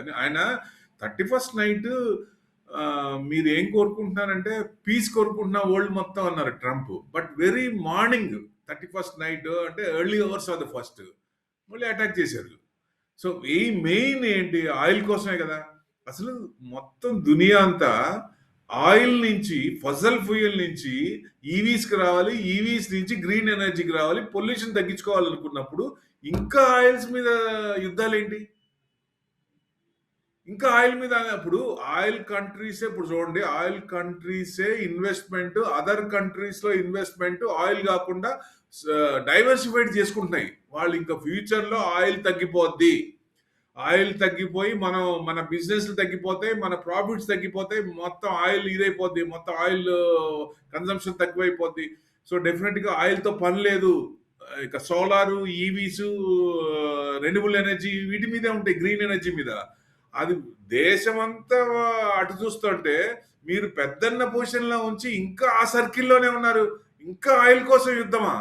కానీ ఆయన 31st night మీరు ఏం కోరుకుంటున్నారంటే పీస్ కోరుకుంటున్నా వరల్డ్ మొత్తం అన్నారు Trump. But very morning 31st night అంటే early hours of the first మళ్ళీ అటాక్ చేశారు. సో ఈ మెయిన్ ఏంటి ఆయిల్ కోసమే కదా. అసలు మొత్తం దునియా అంతా ఆయిల్ నుంచి ఫసల్ ఫ్యూయల్ నుంచి ఈవీస్కి రావాలి, ఈవీస్ నుంచి గ్రీన్ ఎనర్జీకి రావాలి, పొల్యూషన్ తగ్గించుకోవాలనుకున్నప్పుడు ఇంకా ఆయిల్స్ మీద యుద్ధాలేంటి? ఇంకా ఆయిల్ మీద అప్పుడు ఆయిల్ కంట్రీసే ఇప్పుడు చూడండి, ఆయిల్ కంట్రీసే ఇన్వెస్ట్మెంట్ అదర్ కంట్రీస్లో ఇన్వెస్ట్మెంట్ ఆయిల్ కాకుండా డైవర్సిఫైడ్ చేసుకుంటున్నాయి. వాళ్ళు ఇంకా ఫ్యూచర్లో ఆయిల్ తగ్గిపోద్ది, ఆయిల్ తగ్గిపోయి మన బిజినెస్ తగ్గిపోతాయి, మన ప్రాఫిట్స్ తగ్గిపోతాయి, మొత్తం ఆయిల్ ఇదైపోద్ది, మొత్తం ఆయిల్ కన్సంప్షన్ తక్కువైపోద్ది. సో డెఫినెట్గా ఆయిల్తో పని లేదు. ఇక సోలారు, ఈవీస్, రెన్యూబుల్ ఎనర్జీ వీటి మీదే ఉంటాయి, గ్రీన్ ఎనర్జీ మీద. అది దేశమంతా అటు చూస్తుంటే మీరు పెద్దన్న పొజిషన్లో ఉంచి ఇంకా ఆ సర్కిల్లోనే ఉన్నారు. ఇంకా ఆయిల్ కోసం యుద్ధమా?